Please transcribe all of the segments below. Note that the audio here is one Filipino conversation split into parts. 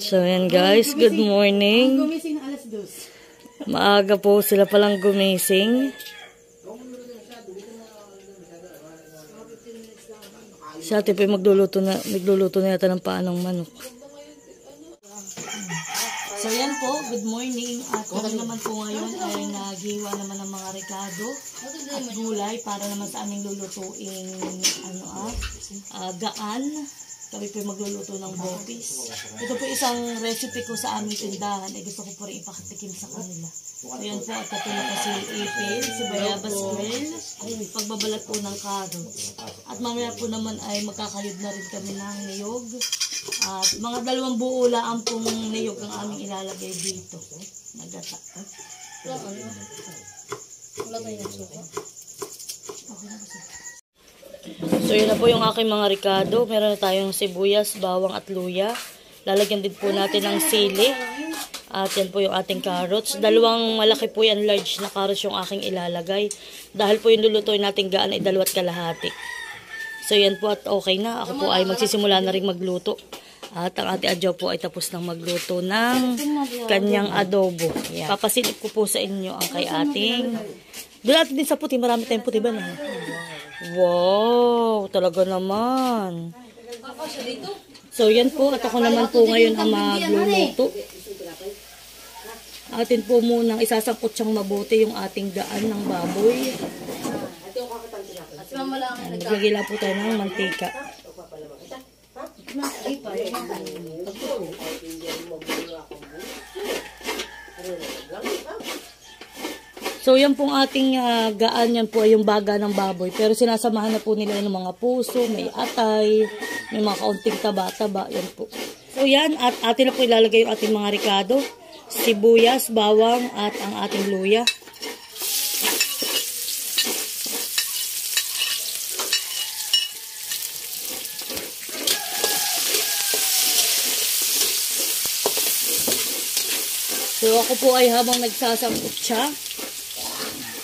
So yan guys, good morning. Gumising na alas 2. Maaga po sila palang gumising. Si ate po magluluto na yata ng paanong manok. So yan po, good morning. At kami naman po ngayon ay naghiwa naman ng mga rekado at gulay para naman sa aming lulutuing gaan. Kami po magluluto ng bopis. Ito po isang recipe ko sa aming tindahan. Gusto ko po rin ipakatikim sa kanila. So yan po, at katulad po si ipil, si bayabas grill, pagbabalat po ng carrots. At mamaya po naman ay magkakayod na rin kami ng niyog. At mga 2 buo lang pong niyog ang aming ilalagay dito. Nagata. Wala tayo ng suka. Okay na kasi. So yun na po yung aking mga ricado. Meron na tayong sibuyas, bawang at luya. Lalagyan din po natin ng sili. At yan po yung ating carrots. 2 malaki po yan, large na carrots yung aking ilalagay. Dahil po yung lulutuin natin gaan ay 2 kalahati. So yan po at okay na. Ako po ay magsisimula na rin magluto. At ang ate Adjo po ay tapos nang magluto ng kanyang adobo. Papasilip ko po sa inyo ang kay ating. Doon natin din sa puti. Marami tayong puti ba na? Wow, talaga naman. So yan po, at ako naman po ngayon ang magluluto. Atin po munang isasangkot siyang mabuti yung ating gaan ng baboy. Naglagay lang po tayo ng mantika. So yan pong ating gaan, yan po ay yung baga ng baboy. Pero sinasamahan na po nila ng mga puso, may atay, may mga kaunting taba-taba. Yan po. So yan, at atin na po ilalagay yung ating mga ricado, sibuyas, bawang at ang ating luya. So ako po ay habang nagsasangkot siya.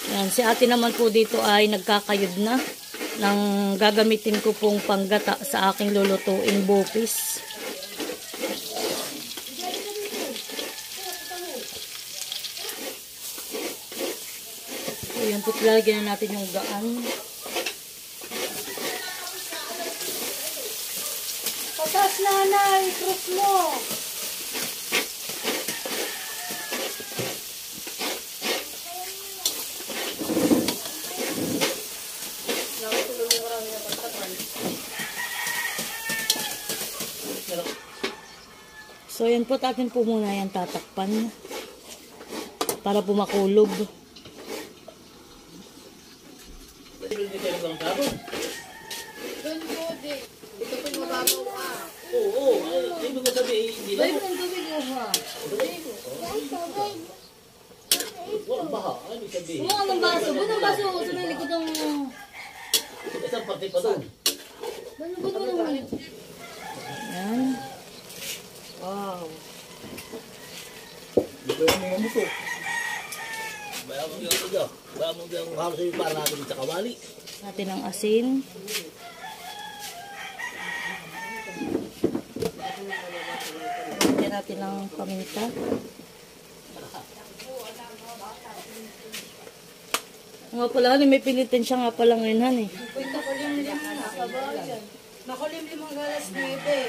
Yan, si ate naman po dito ay nagkakayod na ng gagamitin ko pong panggata sa aking lulutuing bopis. So yan po, lalagyan na natin yung gaan. Patas nanay, cross mo. So yan po, atin po muna yan tatakpan para po makulog. Ito po yung mababaw ka. Oo, hindi ko sabihin, hindi na. Babe, ng tubig mo ha. Walang baha, ano sabihin? Buka ng baso. Buka ng baso. Sa may likod ng... Isang pati pa doon. Buka mo naman. Yan. Wow. Dito yung mga muto. Bayamang yung ito. Bayamang yung halos yung para natin sa kawali. Natin ang asin. Lagyan natin ang paminta. Nga pala, may pilitin siya nga pala ngayon, han eh. Punta ko yung limang nakabayan. Makulim-limang galas na ito eh.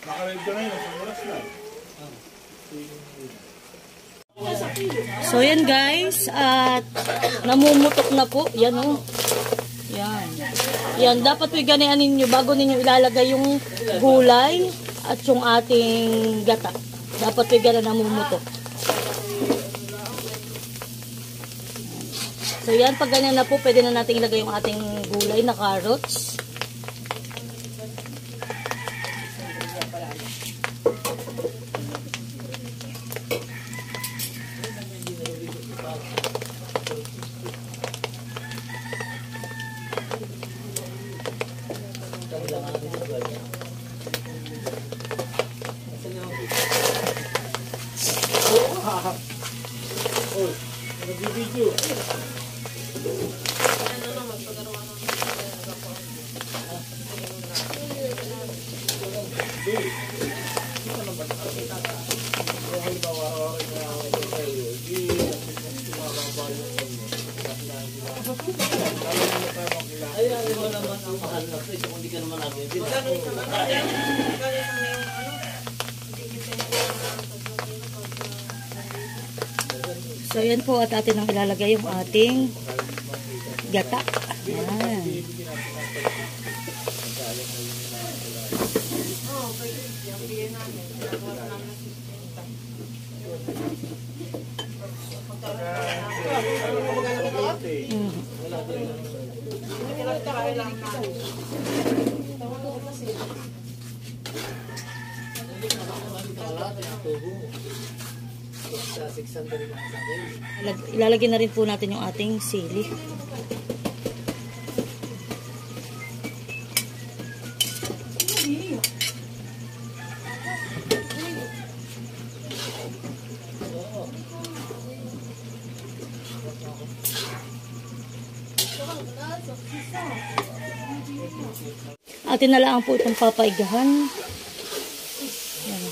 Makarib ka na yun, sa oras na. So yan guys, at namumutok na po. Yan o. Yan. Yan, dapat po ganian ninyo bago ninyo ilalagay yung gulay at yung ating gata. Dapat po ganyan namumutok. So yan, pag ganyan na po, pwede na natin ilagay yung ating gulay na carrots. Oh, nag-video. So, yan po at atin ang ilalagay yung ating gata. Yan. Ilalagay na rin po natin yung ating sili. Atin na lang po itong papaigahan. Yan.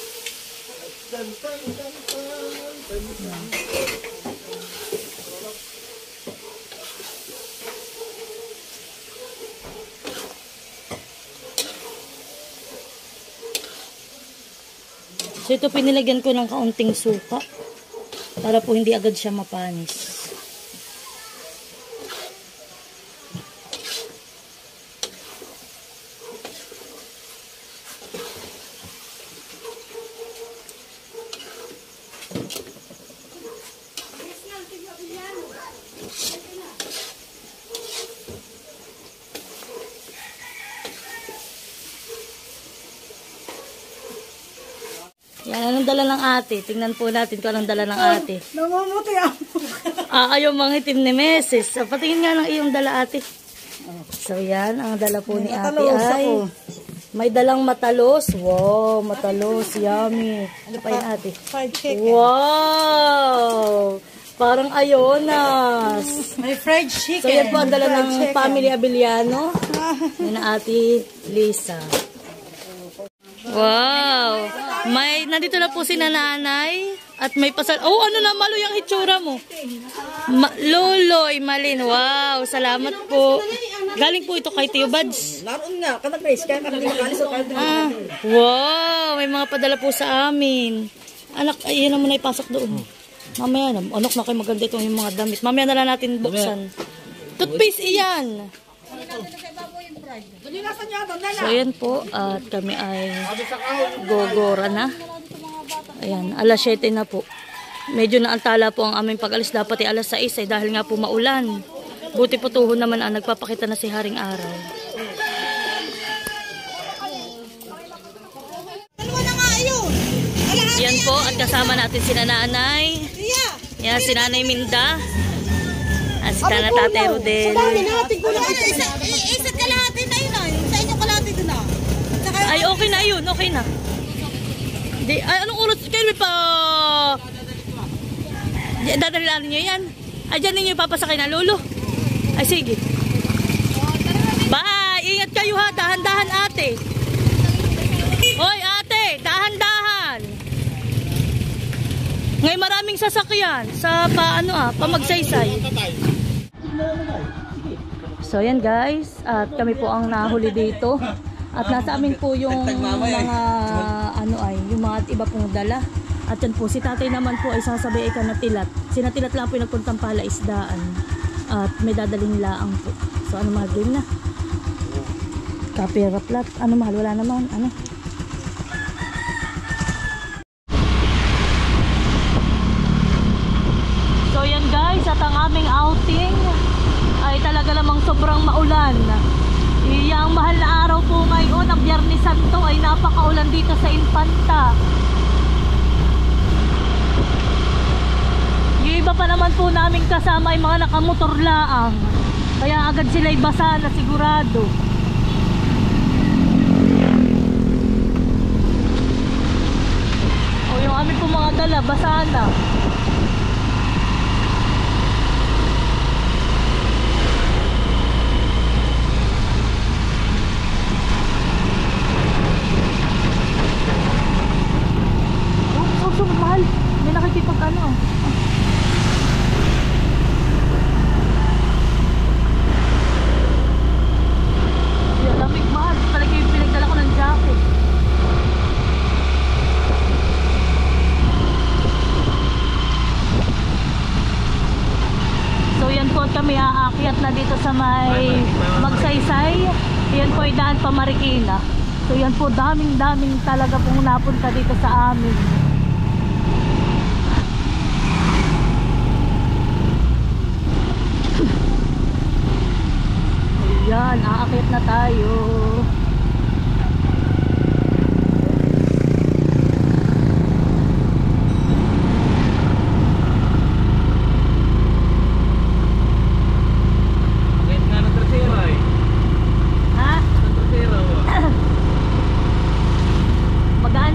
So ito pinilagyan ko ng kaunting suka para po hindi agad siya mapanis. Yan, anong dala ng ate? Tingnan po natin kung anong dala ng ate. Namumuti ako. Ayaw mga itim ni Meses. So, patingin nga ng iyong dala ate. So, yan, ang dala po ni ate ay may dalang matalos. Wow, matalos. Yummy. Ano pa yun ate? Fried chicken. Wow! Parang ayonas. May fried chicken. So, yan po ang dala ng family Abiliano. Yan na ate Lisa. Wow! Nandito na po si nanay at may pasal. Oh, ano na malo yung hitsura mo? Loloy, Malin. Wow, salamat po. Galing po ito kay Tio Bads. Naroon nga, kanag-race. Kaya kanag-race. Wow, may mga padala po sa amin. Anak, ayun naman na ipasok doon. Mamaya na, anak na kayo maganda itong yung mga damit. Mamaya na lang natin buksan. Toothpaste iyan. So, ayan po. At kami ay gogora na. Ayan, alas 7 na po. Medyo naantala po ang aming pag-alis. Dapat alas 6 dahil nga po maulan. Buti po tuhon naman ang nagpapakita na si Haring Araw. Yan po. At kasama natin si nanay. Yan, si Nanay Minda. At si Tana Tate Rodel. Isa't kalahati na yun. Sa inyo kalahati doon na. Ay, okay na yun. Okay na. Ay, anong oras? Kayo may pa... Dadalilanin nyo yan. Ay, dyan ninyo ipapasakay na lolo. Ay, sige. Bye! Ingat kayo ha. Dahan-dahan ate. Hoy ate, dahan-dahan. Ngayon maraming sasakyan sa pamagsaysay. So yan guys, at kami po ang nahuli dito. At nasa amin po yung mga yung mga iba pong dala. At yan po, si tatay naman po ay sasabay ay kanatilat. Sinatilat lang po yung nagpuntang palaisdaan. At may dadaling laang po. So ano mahal din na? Kapira plat. Ano mahal? Wala naman. Ano? So yan guys, at ang aming outing ay talaga namang sobrang maulan. Yung mahal na araw po ngayon, ang Biyernes Santo, ay napakaulan dito sa Infanta. Yung iba pa naman po namin kasama ay mga nakamotor laang. Kaya agad sila'y basa na sigurado. O yung amin po mga dala, basa na. Mahal, may nakikipag ano. Yung lamig mahal, talaga yung pinagdala ko ng jacket. kami aakyat na dito sa may Magsaysay. Yan po ay daan pa Marikina. So yan po, daming talaga pong napunta dito sa amin. Ayan, aakyat na tayo. Magaan?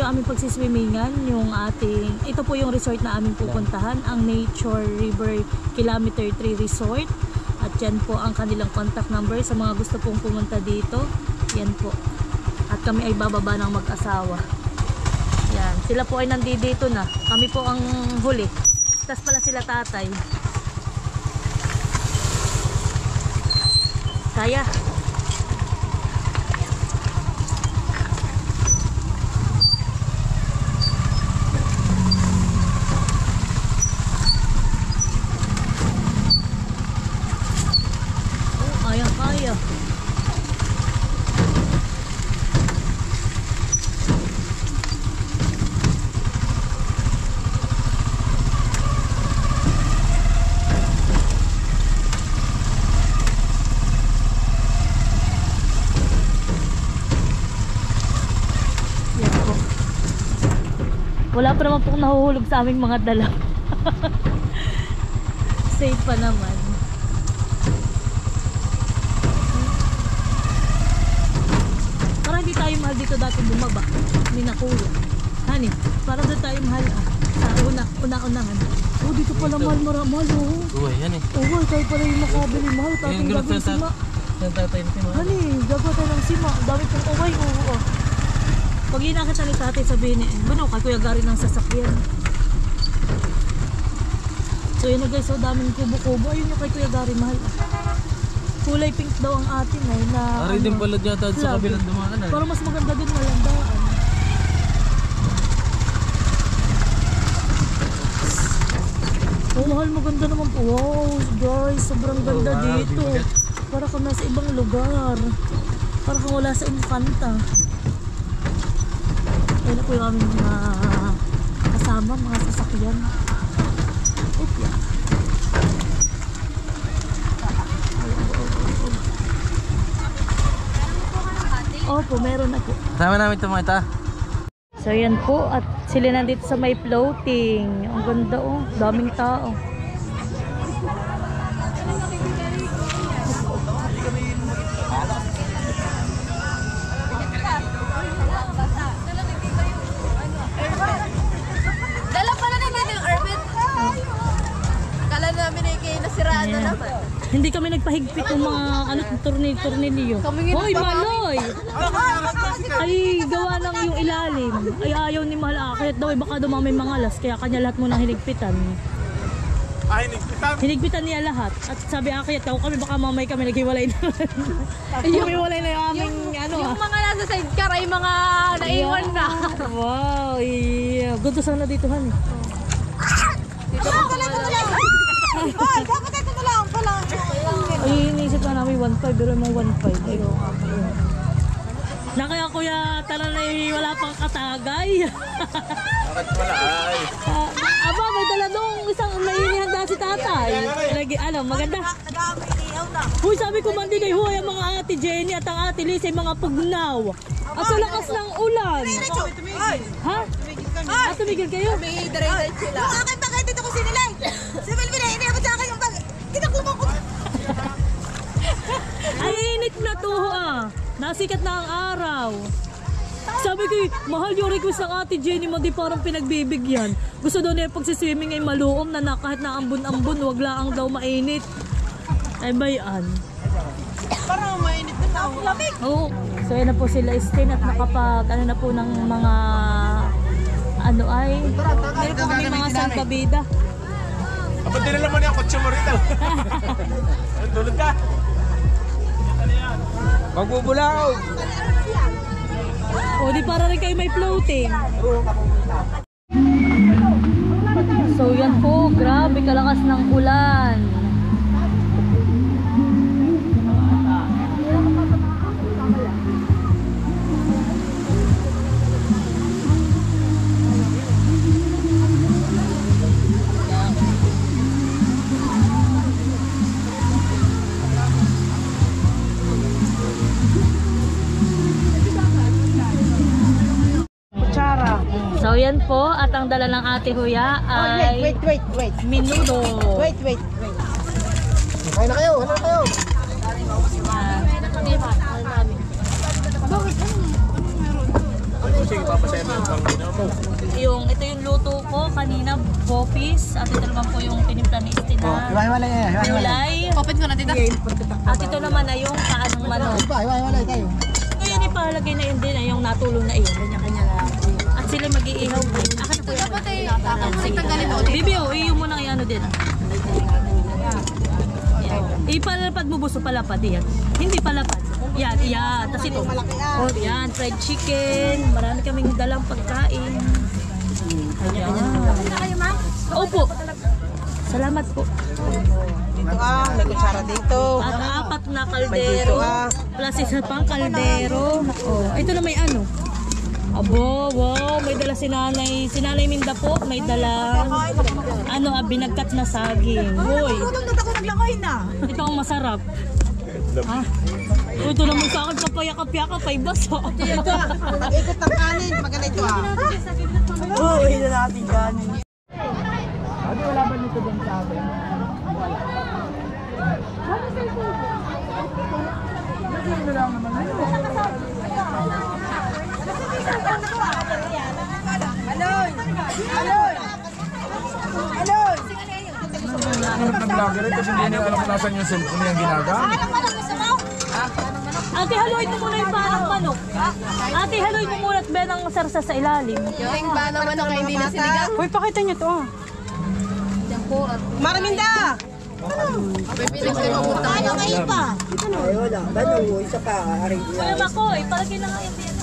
Aming pagsiswimmingan, ito po yung resort na aming pupuntahan, ang Nature River Kilometer 3 Resort, at yan po ang kanilang contact number sa mga gusto pong pumunta dito. Yan po, at kami ay bababa ng mag-asawa. Yan, sila po ay nandito na, kami po ang huli, tas pala sila tatay. Kaya wala pa naman pong nahuhulog sa aming mga dala. Safe pa naman. Parang hindi tayo mahal dito dati bumaba. Ni na kuya. Hani, parang doon tayo mahal sa una-unahan. Oh, dito pala mahal oh. Uy, yan eh. Oh, tayo pala yung makabili mahal. Tatang gagawin sima. Hani, gagawa tayo ng sima. Dami pong umay. Oo. Pag inakita ni tatay sabihin eh, banaw kay Kuya Gary ng sasakyan. So yun na guys, so daming kubo-kubo. Ayun yung kay Kuya Gary, mahal. Kulay pink daw ang atin eh. Ari din pala dyan sa kabilang dumaan eh. Para mas maganda din walang daan. Oh mahal, maganda naman po. Wow guys, sobrang ganda dito. Para kang nasa ibang lugar. Para kang wala sa Infanta. Yan po yung aming mga kasama, mga sasakyan. Opya. Opo, meron na po. Sama namin ito mga ita. So yan po, at sila nandito sa may floating. Ang ganda oh, daming tao. Hindi kami nagpahigpit ng mga tornilyo. Hoy, Maloy! Ay, gawa lang yung ilalim. Ay, ayaw ni Mahal akit daw. Baka daw may mga alas. Kaya kanya lahat munang hinigpitan. Hinigpitan? Hinigpitan niya lahat. At sabi akit daw kami, baka mamay kami naghiwalay na. Hiwalay na yung aming Yung mga nasa sidecar ay mga naiwan na. Wow, yeah. Gusto sana dito, Han. Dito ko talaga. Dapat ito na lang pala. Ay, iniisip na namin 1.5, pero mga 1.5. Ay, na kaya kuya, tala na wala pang katagay. Bakit wala ay? Aba, may dala dong isang may inihanda si tatay. Lagi, ano, maganda. Uy, sabi ko man din ay huy, ang mga ate Jenny at ang ate Liz ay mga pugnaw. At sa lakas ng ulan. Ha? Tumigil kayo? May dire-dire sila. Yung akin bakit dito ko sinilay? Si Melvin ay iniabot sa akin yung bag. Kinakulong ko. Ay, init na to Nasikat na ang araw. Sabi ko, mahal yung request ng ate Jenny mo, di parang pinagbibigyan. Gusto daw niya pagsiswimming ay maluom na kahit na ambon-ambon, wag lang daw mainit. Ay bayan. Parang mainit na tao. Lamig. Oo. So yan na po sila Stin at nakapag ano na po ng mga ano ay meron po kami mga salbabida. Kapag dinala mo niya kotse mo rito. Tulog ka. Magbubulaw. O di para rin kayo may floating. So yan po, grabe kalakas ng ulan. So yan po, at ang dala ng ate Huya ay Wait. minudo. Wait. Kain na kayo, ano na kayo? Sige, papasaya mo yung panginaw mo. Ito yung luto ko kanina, bopis. At ito naman po yung tinimpla ni Stina. Hiwa-hiwalay yan, Gulay. Open ko na dito. At ito naman ay yung kaanong manok. Hiwa-hiwalay kayo. Ngayon ipalagay na yun din ay yung natulong na iyon. Kanya-kanya lang. At sila mag-iihaw din. Akin na po yan. Bibi, iyo mo na ano din. Ipalapad mo buso palapad yan. Hindi palapad. Yan. Tapos ito. Oh, yan. Fried chicken. Marami kaming dalang pagkain. Ayan. Opo. Salamat po. Dito may kutsara dito. At 4 na kaldero. Plus isa pang kaldero. Oh, ito na may ano. Abo, wow, may dala si nanay. Si nanay Minda po, may dala binagkat na saging. Hoy. Ito ang masarap. Ha? Ito naman sa akin, papayak-apyak ay baso. Ito nag-ikot ng kanin. Maganda ito Oo, hila natin kanin. Ano wala ba nito din sa atin? Ano lang naman Alon! Nanonood ng vlogger ito, hindi niya alam kung nasan yung cellphone niyang ginagamit. Ate, haluin mo muna yung panang manok. Ate, haluin mo muna at benang sarsa sa ilalim. Yung ba naman ako hindi na sinigang? Hoy, pakita niyo to. Maraminda! Ano kayo pa? Ay, wala. Ano, isa pa. Kuya Makoy, palagay na nga yung din.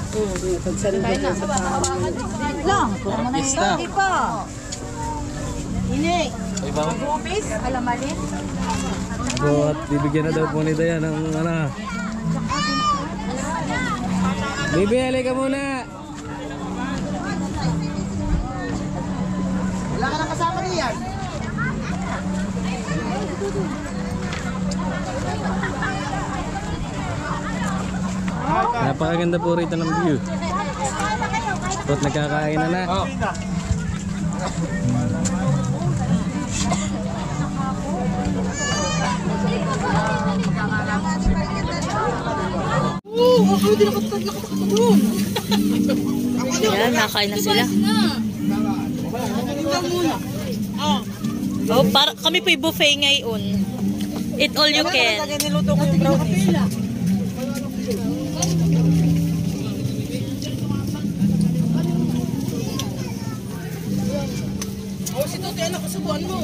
Lang, pista. Ipa. Ini. Bupis, alamali. At bibigyan na daw po ni Dayan ng ano. Bibi, halika muna. Wala ka na kasama niyan. Napakaganda po rito ng view. At nagkakain na. Yan, nakain na sila. Oh, para kami po buffet ngayon. Eat all you can. Niluto ko yung brownies. Oh, si Tuti, anak, kasubuan mo.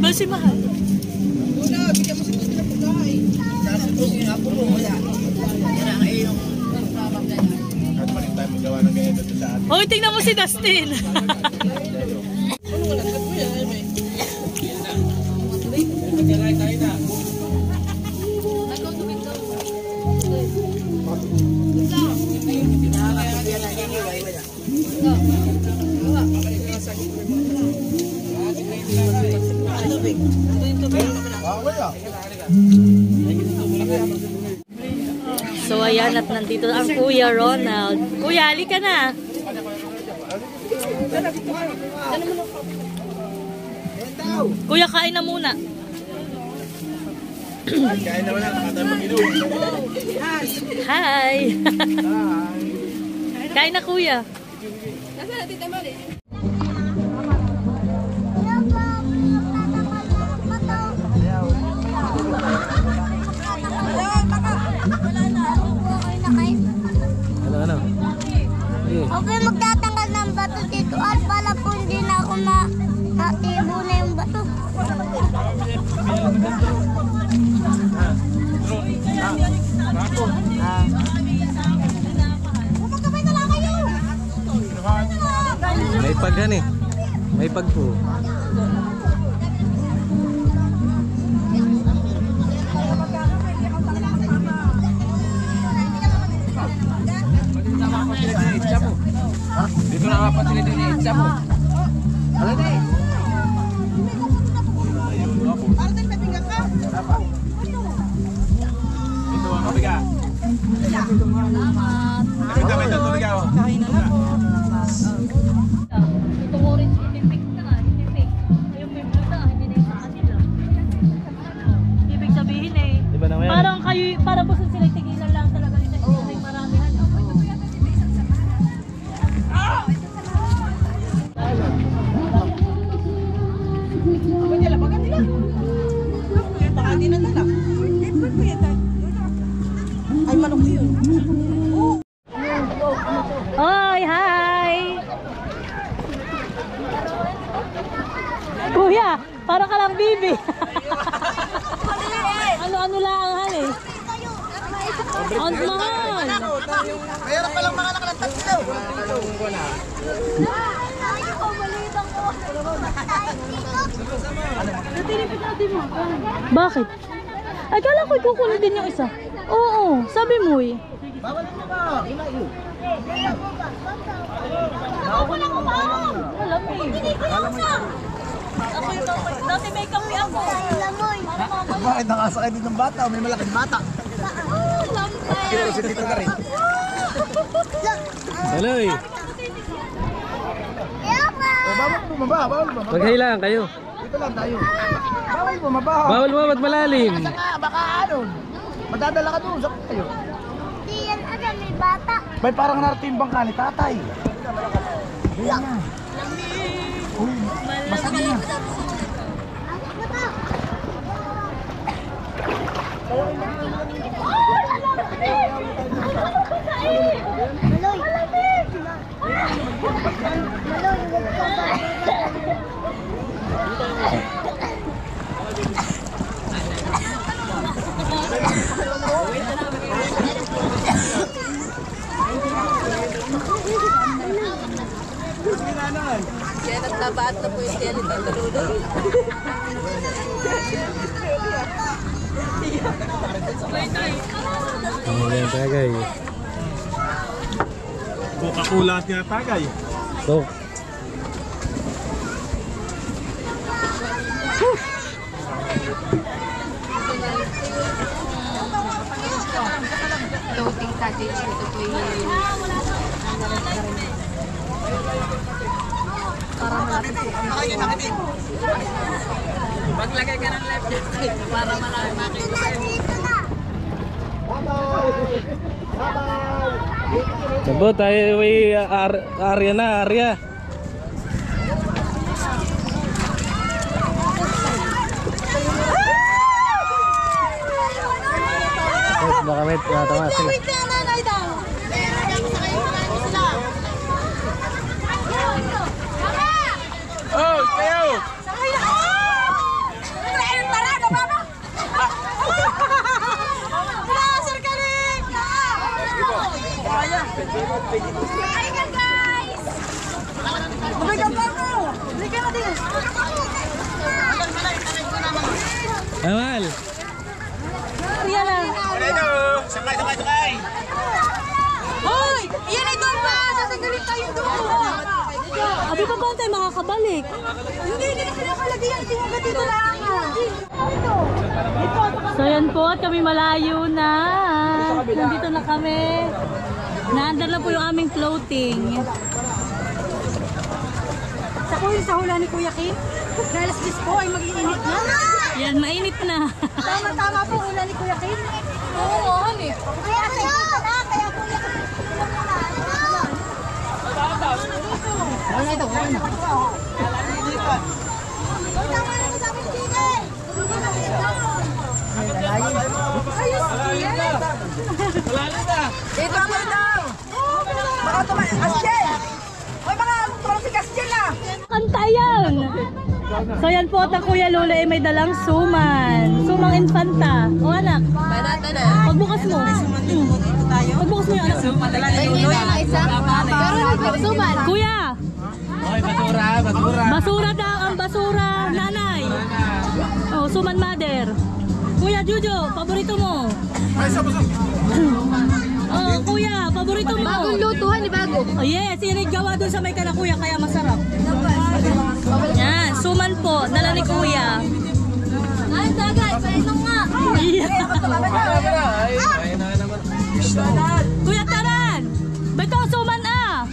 Basi mahal. Wala, bigyan mo si Tuti ng pagkain. Kasi Tuti, apo mo, wala. Yan ang iyong At maling tayo magawa ng ganyan dito sa atin. Oh, tingnan mo si Dustin. ano wala, kat mo yan, ay may. tubig. Wala. So ayan, at nandito ang Kuya Ronald. Kuya, halika na. Kuya, kain na muna. Kain naman na, nakatayo mag-inom. Hi! Kain na, Kuya. Ano? Okay, magtatanggal ng bato dito at pala po hindi na ako natibo na yung bato. Magkabay na lang kayo! May paghan eh. May pag po. Dito na kapat sila din i-itsa mo. Ano na eh? Para din patinggan ka. Ito ang kabiga. Ito may tatuloy ka. Itong orange, hindi fake na nga. Hindi fake. Yung may blue na, hindi na yung sa kanila. Ibig sabihin eh. Di ba naman yan? Parang kayo, parang basta sila tigilan lang talaga nila. Hindi na maramihan. Baka di na nila. Ay, manok ko yun. Hoy, hi! Kuya, parang ka lang bibi. Ano-ano lang ang hal eh. Ang mahal. Mayroon palang mga anak ng tatlo. Bakit? Ay, kala ko ikukunin din yung isa. Oo, sabi mo eh. Bawalin mo ba? Ilayo. Alam mo eh. Ako yung dati may kape ako. Bakit nakasakay din ng bata? May malaking bata. Kaya si Tito na rin. Haloy! O, bawal bumaba. Bawal bumaba. Maghailangan kayo. Dito lang tayo. Bawal bumaba. Bawal mo, ba't malalim? Baka ano. Madadala ka doon. Saan tayo? Di yan agad, may bata. May parang naratimbang ka ni tatay. Ayan na. Uy, basta na. Kaya nagtabaat na po yung tiyan ito. Ang yan tagay. Coca-Cola at nga tagay. So, Floating cottage. Ito po yung... Para malapit po kami. Maglagay ka ng life jacket para malapit makita kayo. sabo tayo may area na, area. Baka may tatawa sila. Oh, kayo! Amal! Kuya lang. Ito! Sakay! Hoy! Iyan ay doon pa! Tatanggalin tayo doon! Abi pa ba tayo makakabalik? Hindi na kailangan lagi yan. Tingnan ka dito lang. So yan po, at kami malayo na. Nandito na kami. Naandar na po yung aming floating. Sa hula ni Kuya Kim, dahil alas po ay mag-iinit na. Yan, mainit na. Tama po hula ni Kuya Kim. Oo, honey. Kaya Kuya Wala ito, wala na. Dito ako daw. Baka tumakas Kasjel. Hoy, baka tumakas si Kasjel ah. Kanta yan! So yan po, ang Kuya Lolo ay may dalang suman. Sumang infanta. O anak, pagbukas mo. Pagbukas mo yung anak. Kuya! Oy, basura, basura. Basura daw ang basura, nanay. Oh, suman mother. Kuya Jojo, paborito mo. Oh, kuya, paborito mo. Bagong lutuhan ni bago. Oh, yes, yan ay gawa doon sa may kanakuya kaya masarap. Yan, suman po, dala ni kuya. Ay, tagay, painom nga. Kuya Taran, beto suman ah.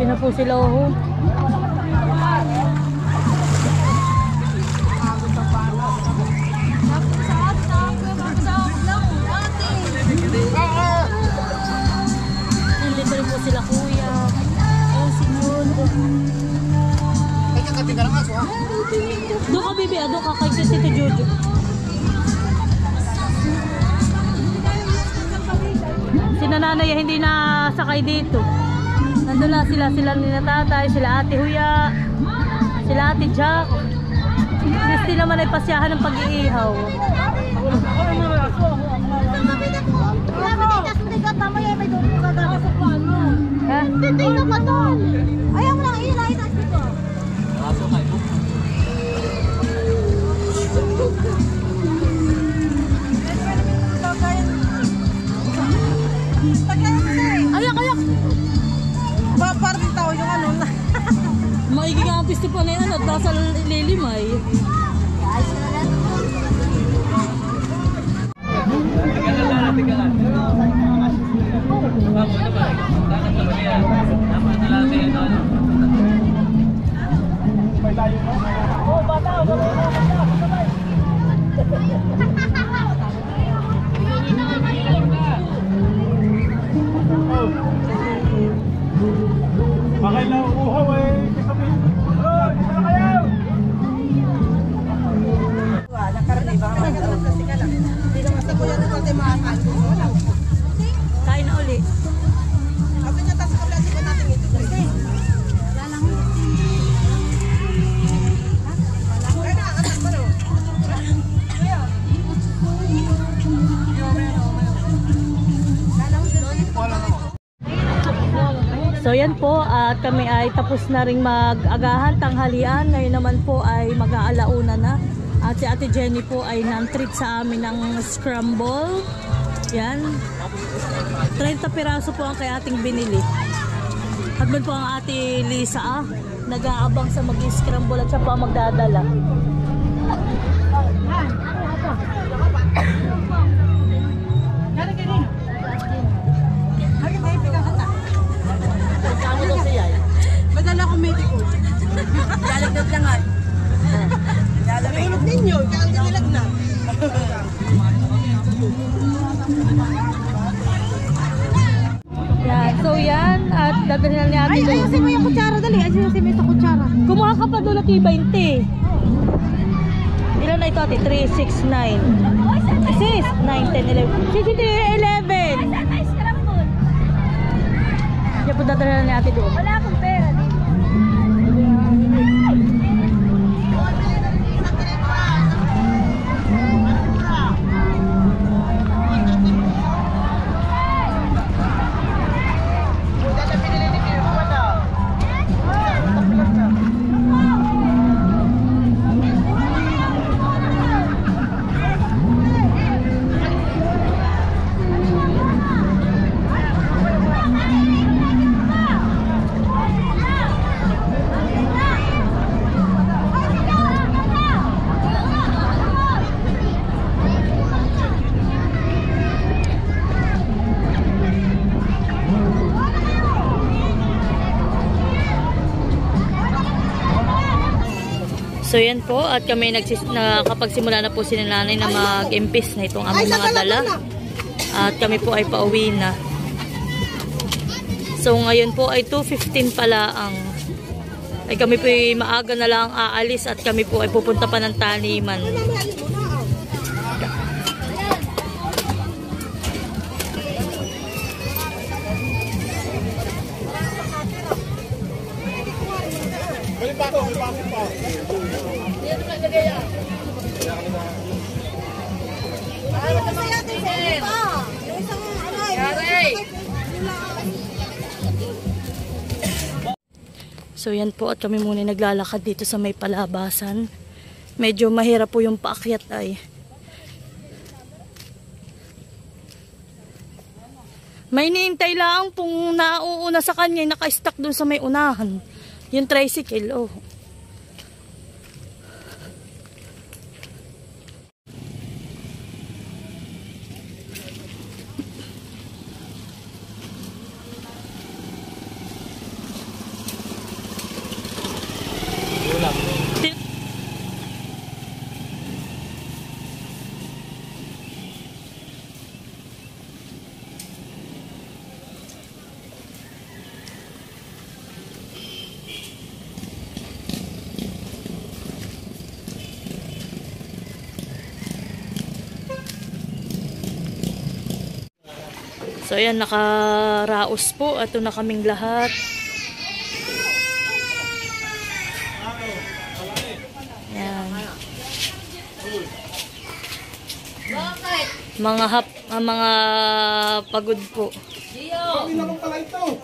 Yan na po sila oh. Nandito rin po sila kuya. Oh, sinyon. Ay, kakating ka ng aso, ha? Doon ka, bibi. Doon ka kay Tito Jojo. Si nanay hindi na sakay dito. Nandun na sila ni Natatay, sila Ate Huya, sila Ate Jack. Gusto naman ay pasyahan ng pag-iihaw. Ha? Tingnan ka doon. Ayaw mo lang ilay na dito. Ayak, ayak! Parang tao yung ano. Maiging ang pisto pa na yan at nasa lilimay. Bakit na uhaw eh? Dito na kayo! Kain na uli. So yan po, at kami ay tapos na ring mag-agahan, tanghalian. Ngayon naman po ay mag-aalauna na. At si Ate Jenny po ay nan-treat sa amin ng scramble. Yan. 30 piraso po ang kay ating binili. At po ang Ate Lisa nag-aabang sa mag-scramble at siya po ang magdadala. Madala ko medico. Lalagdag na nga. Lalagdag ninyo, kaya ang nilag na. Yan. So yan, at dadalhin ni Ate doon. Ayusin mo yung kutsara, dali. Ayusin mo yung kutsara. Kumuha ka pa doon at 20. Ilan na ito ate? 3, 6, 9. 6, 9, 10, 11. 11. Yan po dadalhin ni Ate doon. Wala akong pera. So yan po, at kami nakapagsimula na po si nanay na mag-impis na itong aming mga dala. At kami po ay pauwi na. So ngayon po ay 2:15 pala ang ay kami po ay maaga na lang aalis at kami po ay pupunta pa ng taniman. So yan po, at kami muna naglalakad dito sa may palabasan. Medyo mahirap po yung paakyat ay. May niintay lang pong nauuna sa kanya, naka-stuck dun sa may unahan. Yung tricycle, oh. So ayan, nakaraos po. Ito na kaming lahat. Ayan. Mga pagod po. Kami naman pala ito.